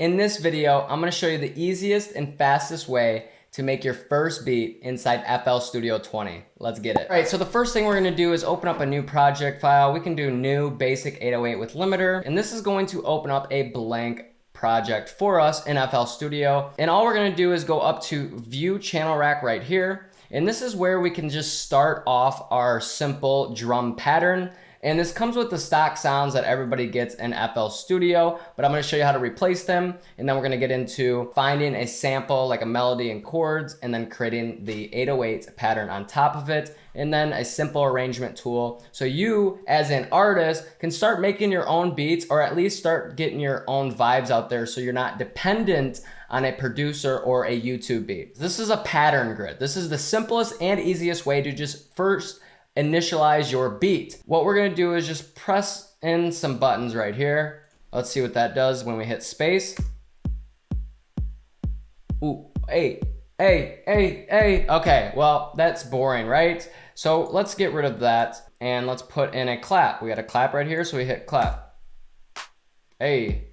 In this video, I'm gonna show you the easiest and fastest way to make your first beat inside FL Studio 20. Let's get it. All right, so the first thing we're gonna do is open up a new project file. We can do new basic 808 with limiter, and this is going to open up a blank project for us in FL Studio. And all we're gonna do is go up to View Channel Rack right here. And this is where we can just start off our simple drum pattern. And this comes with the stock sounds that everybody gets in FL Studio, but I'm gonna show you how to replace them. And then we're gonna get into finding a sample, like a melody and chords, and then creating the 808 pattern on top of it. And then a simple arrangement tool. So you, as an artist, can start making your own beats, or at least start getting your own vibes out there so you're not dependent on a producer or a YouTube beat. This is a pattern grid. This is the simplest and easiest way to just first initialize your beat. What we're gonna do is just press in some buttons right here. Let's see what that does when we hit space. Ooh, hey. Okay, well, that's boring, right? So let's get rid of that and let's put in a clap. We got a clap right here, so we hit clap. Hey.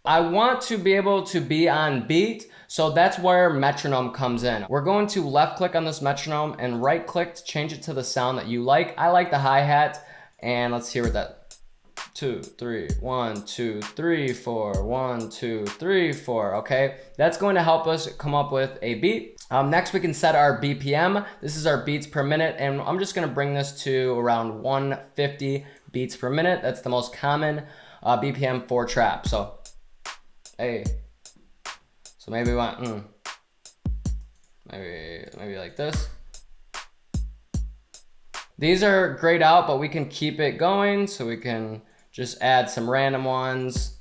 I want to be able to be on beat, so that's where Metronome comes in. We're going to left click on this metronome and right click to change it to the sound that you like. I like the hi-hat, and let's hear what that, 2, 3, 1, 2, 3, 4, 1, 2, 3, 4, okay? That's going to help us come up with a beat. Next we can set our BPM. This is our beats per minute, and I'm just gonna bring this to around 150 beats per minute. That's the most common BPM for trap, so. Hey, so maybe we want, maybe like this. These are grayed out, but we can keep it going, so we can just add some random ones.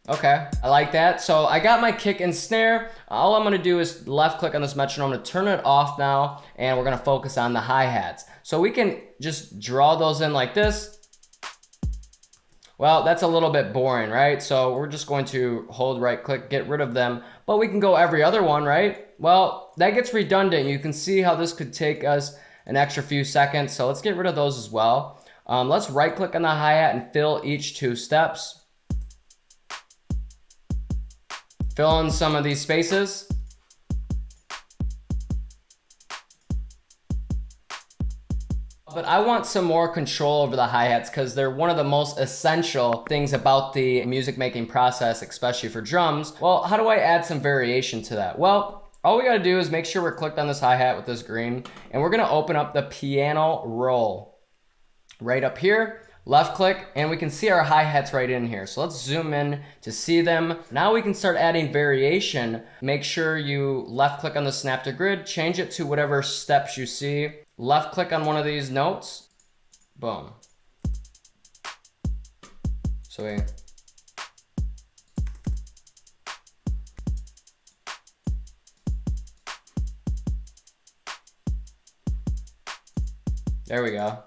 Okay, I like that. So I got my kick and snare. All I'm gonna do is left click on this metronome to turn it off now, and we're gonna focus on the hi-hats. So we can just draw those in like this. Well, that's a little bit boring, right? So we're just going to hold right click, get rid of them, but we can go every other one, right? Well, that gets redundant. You can see how this could take us an extra few seconds. So let's get rid of those as well. Let's right click on the hi-hat and fill each 2 steps. Fill in some of these spaces. But I want some more control over the hi-hats because they're one of the most essential things about the music making process, especially for drums. Well, how do I add some variation to that? Well, all we gotta do is make sure we're clicked on this hi-hat with this green, and we're gonna open up the piano roll right up here. Left click, and we can see our hi-hats right in here. So let's zoom in to see them. Now we can start adding variation. Make sure you left click on the snap to grid, change it to whatever steps you see. Left click on one of these notes, boom. So there we go.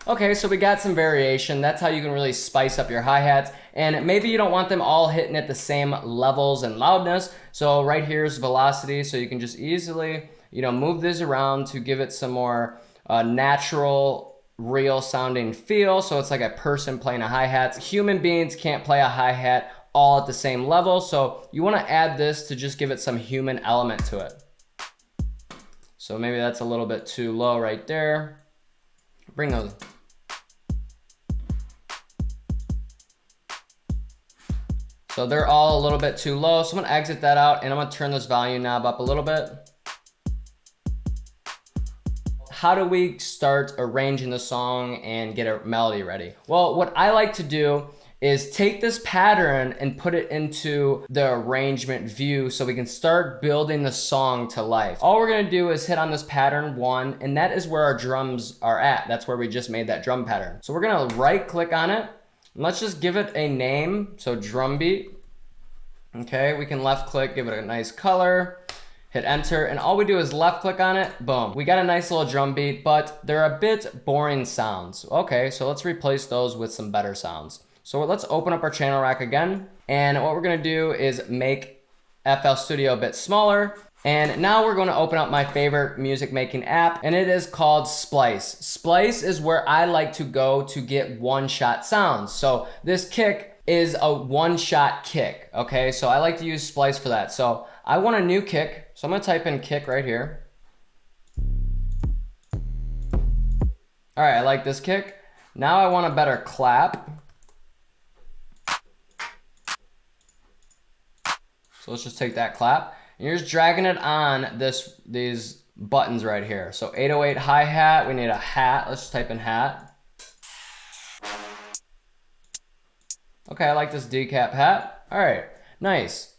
Okay, so we got some variation. That's how you can really spice up your hi-hats. And maybe you don't want them all hitting at the same levels and loudness. So right here is velocity. So you can just easily, move this around to give it some more natural, real sounding feel. So it's like a person playing a hi-hat. Human beings can't play a hi-hat all at the same level. So you wanna add this to just give it some human element to it. So maybe that's a little bit too low right there. Bring those. So they're all a little bit too low. So I'm gonna exit that out, and I'm gonna turn this volume knob up a little bit. How do we start arranging the song and get a melody ready? Well, what I like to do is take this pattern and put it into the arrangement view so we can start building the song to life. All we're gonna do is hit on this pattern 1, and that is where our drums are at. That's where we just made that drum pattern. So we're gonna right click on it. Let's just give it a name, so drum beat. Okay, we can left click, give it a nice color, hit enter, and all we do is left click on it, boom. We got a nice little drum beat, but they're a bit boring sounds. Okay, so let's replace those with some better sounds. So let's open up our channel rack again, and what we're gonna do is make FL Studio a bit smaller. And now we're going to open up my favorite music making app, and it is called Splice. Splice is where I like to go to get one-shot sounds. So this kick is a one-shot kick, okay? So I like to use Splice for that. So I want a new kick, so I'm gonna type in kick right here. All right, I like this kick. Now I want a better clap. So let's just take that clap. And you're just dragging it on these buttons right here. So 808 hi-hat, we need a hat. Let's just type in hat. Okay, I like this decap hat. All right, nice.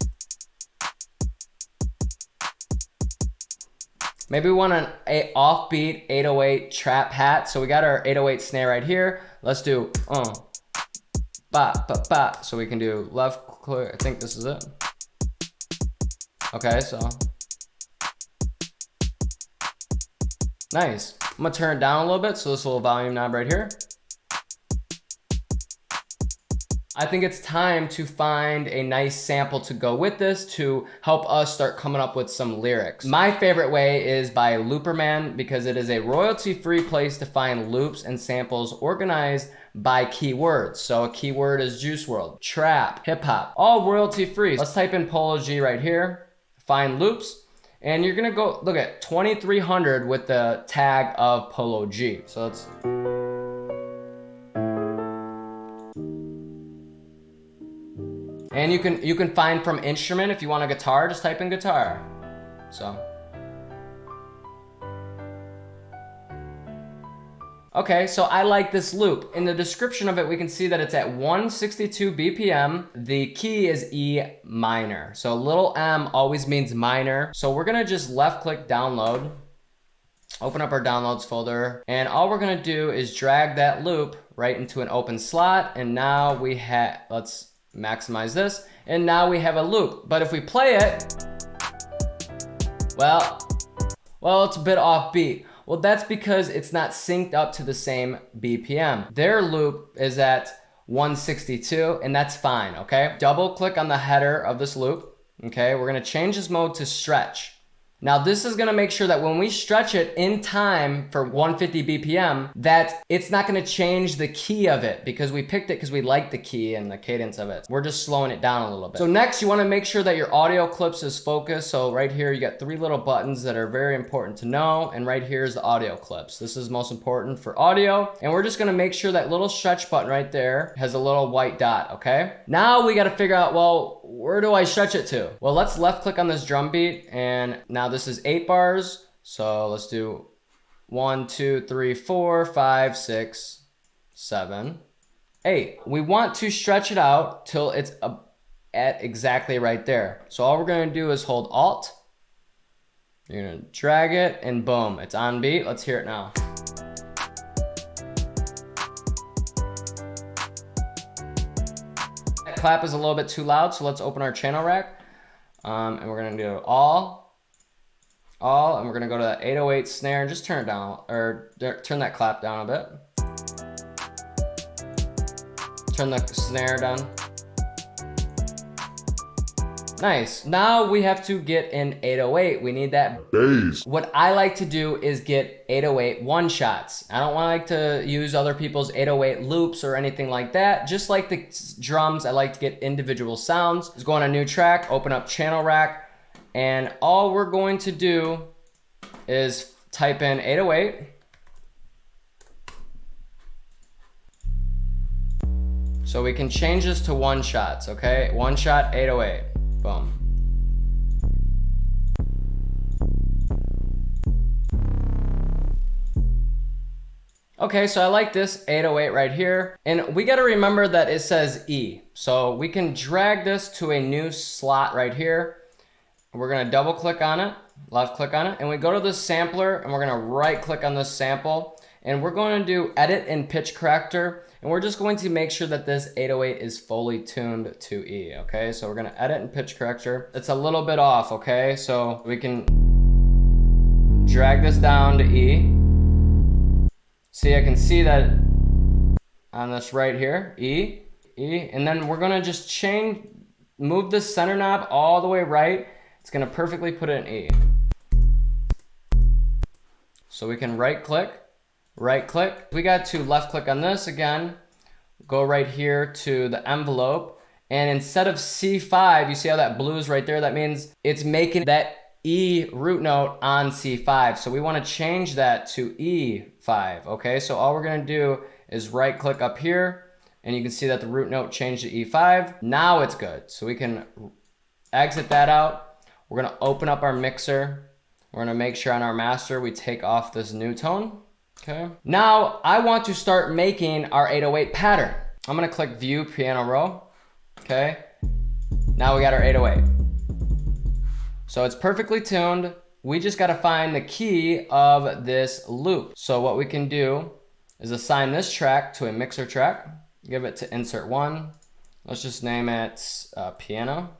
Maybe we want an offbeat 808 trap hat. So we got our 808 snare right here. Let's do ba ba ba. So we can do left click. I think this is it. Okay, so nice. I'm gonna turn it down a little bit. So this little volume knob right here. I think it's time to find a nice sample to go with this to help us start coming up with some lyrics. My favorite way is by Looperman because it is a royalty-free place to find loops and samples organized by keywords. So a keyword is Juice WRLD, trap, hip hop, all royalty-free. Let's type in Polo G right here, find loops, and you're gonna go look at 2300 with the tag of Polo G. So let's. And you can find from instrument if you want a guitar, just type in guitar. So. Okay, so I like this loop. In the description of it, we can see that it's at 162 BPM. The key is E minor. So little M always means minor. So we're gonna just left click download, open up our downloads folder, and all we're gonna do is drag that loop right into an open slot. And now we have, let's maximize this, and now we have a loop. But if we play it, well, it's a bit offbeat. Well, that's because it's not synced up to the same BPM. Their loop is at 162, and that's fine, okay? Double click on the header of this loop, okay? We're gonna change this mode to stretch. Now this is gonna make sure that when we stretch it in time for 150 BPM, that it's not gonna change the key of it because we picked it because we like the key and the cadence of it. We're just slowing it down a little bit. So next you wanna make sure that your audio clips is focused. So right here you got 3 little buttons that are very important to know, and right here is the audio clips. This is most important for audio, and we're just gonna make sure that little stretch button right there has a little white dot, okay? Now we gotta figure out, well, where do I stretch it to? Well, let's left click on this drum beat, and now this is 8 bars. So let's do 1, 2, 3, 4, 5, 6, 7, 8. We want to stretch it out till it's at exactly right there. So all we're gonna do is hold Alt. You're gonna drag it, and boom, it's on beat. Let's hear it now. That clap is a little bit too loud, so let's open our channel rack. And we're gonna do all, and we're gonna go to that 808 snare and just turn it down, or turn that clap down a bit. Turn the snare down. Nice. Now we have to get an 808. We need that bass. What I like to do is get 808 one shots. I don't like to use other people's 808 loops or anything like that. Just like the drums, I like to get individual sounds. Let's go on a new track, open up channel rack, and all we're going to do is type in 808. So we can change this to one shots, okay? One shot, 808. Boom. Okay, so I like this 808 right here. And we gotta remember that it says E. So we can drag this to a new slot right here. We're gonna double click on it, left click on it, and we go to the sampler and we're gonna right click on this sample. And we're going to do edit and pitch corrector. And we're just going to make sure that this 808 is fully tuned to E, okay? So we're gonna edit and pitch corrector. It's a little bit off, okay? So we can drag this down to E. See, I can see that on this right here, E, E. And then we're gonna just move this center knob all the way right it's gonna perfectly put it in E. So we can right click. We got to left click on this again, go right here to the envelope, and instead of C5, you see how that blue is right there? That means it's making that E root note on C5. So we want to change that to E5, okay? So all we're gonna do is right click up here, and you can see that the root note changed to E5. Now it's good. So we can exit that out. We're gonna open up our mixer. We're gonna make sure on our master we take off this new tone, okay? Now I want to start making our 808 pattern. I'm gonna click view piano roll, okay? Now we got our 808. So it's perfectly tuned. We just gotta find the key of this loop. So what we can do is assign this track to a mixer track, give it to insert one. Let's just name it piano.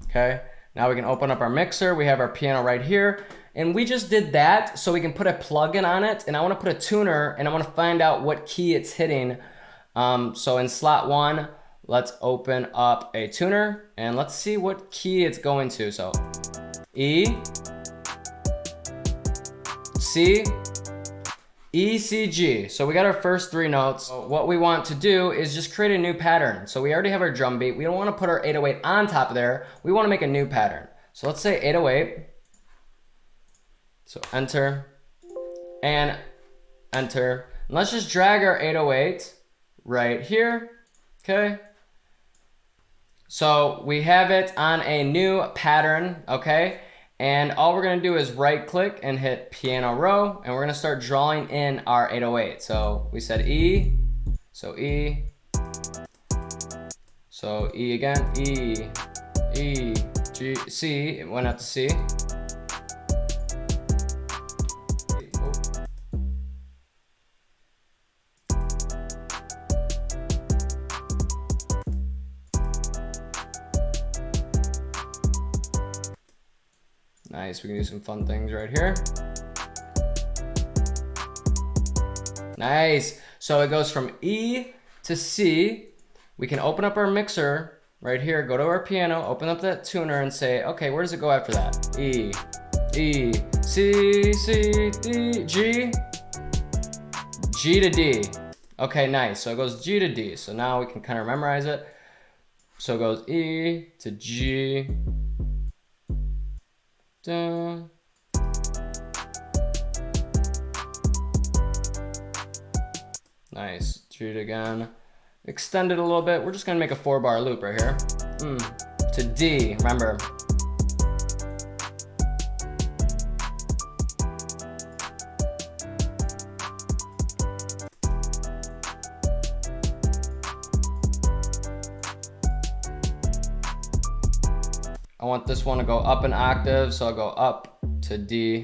Okay, now we can open up our mixer. We have our piano right here. And we just did that so we can put a plugin on it. And I wanna put a tuner and I wanna find out what key it's hitting. So in slot one, let's open up a tuner and let's see what key it's going to. So E, C, E, C, G. So we got our first three notes. So what we want to do is just create a new pattern. So we already have our drum beat. We don't want to put our 808 on top of there. We want to make a new pattern. So let's say 808. So enter and enter. And let's just drag our 808 right here, okay? So we have it on a new pattern, okay? And all we're gonna do is right click and hit piano row, and we're gonna start drawing in our 808. So we said E, so E, so E again, E, E, G, C, it went up to C. Nice, we can do some fun things right here. Nice, so it goes from E to C. We can open up our mixer right here, go to our piano, open up that tuner and say, okay, where does it go after that? E, E, C, C, D, G, G to D. Okay, nice, so it goes G to D. So now we can kind of memorize it. So it goes E to G, dun. Nice, treat it again. Extend it a little bit. We're just gonna make a 4-bar loop right here. To D, remember. I want this one to go up an octave, so I'll go up to D.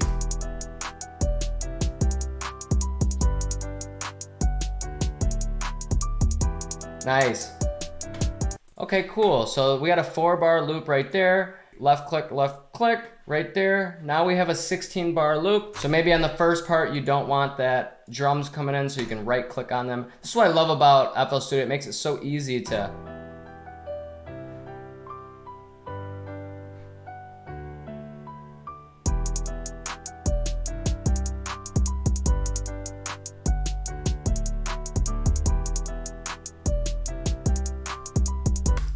Nice. Okay, cool. So we got a 4-bar loop right there. Left click right there. Now we have a 16-bar loop. So maybe on the first part, you don't want that drums coming in, so you can right click on them. This is what I love about FL Studio. It makes it so easy to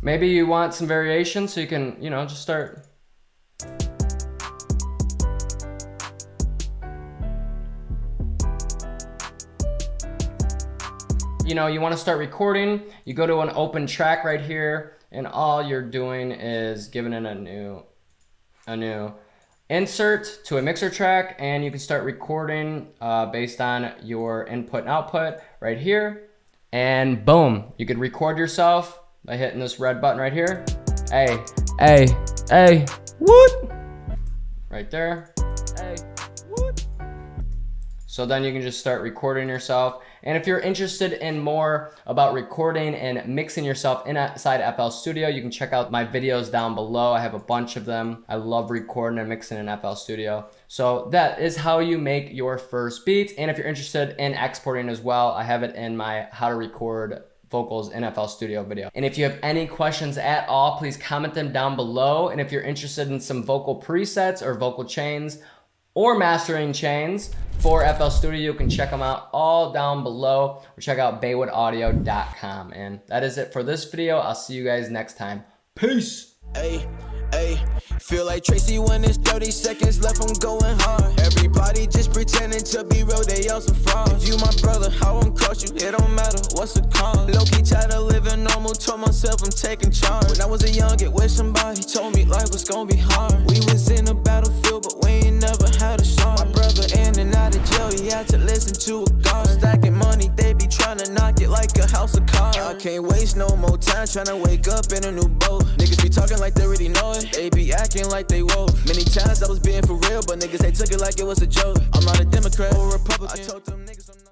maybe you want some variation, so you can, you know, just start. You know, you want to start recording, you go to an open track right here, and all you're doing is giving it a new insert to a mixer track, and you can start recording based on your input and output right here. And boom, you could record yourself by hitting this red button right here. Hey, what? Right there. Hey, what? So then you can just start recording yourself. And if you're interested in more about recording and mixing yourself inside FL Studio, you can check out my videos down below. I have a bunch of them. I love recording and mixing in FL Studio. So that is how you make your first beat. And if you're interested in exporting as well, I have it in my how to record vocals in FL Studio video. And if you have any questions at all, please comment them down below. And if you're interested in some vocal presets or vocal chains or mastering chains for FL Studio, you can check them out all down below, or check out baywoodaudio.com. And that is it for this video. I'll see you guys next time. Peace. Hey, hey, feel like Tracy when it's 30 seconds left, I'm going hard. Everybody just pretending to be real, they all some frauds. If you my brother, I won't cross you, it don't matter what's the cause. Low-key try to live a normal, told myself I'm taking charge. When I was a youngin', with somebody told me life was gonna be hard. We was in a battlefield, but we ain't never had a shot. My brother in and out of jail, he had to listen to a guard. Stacking money, they be trying to knock it like a house of cards. I can't waste no more time trying to wake up in a new boat. Niggas be talking like they already know it, they be acting like they woke. Many times I was being for real, but niggas they took it like it was a joke. I'm not a Democrat or Republican. I told them niggas I'm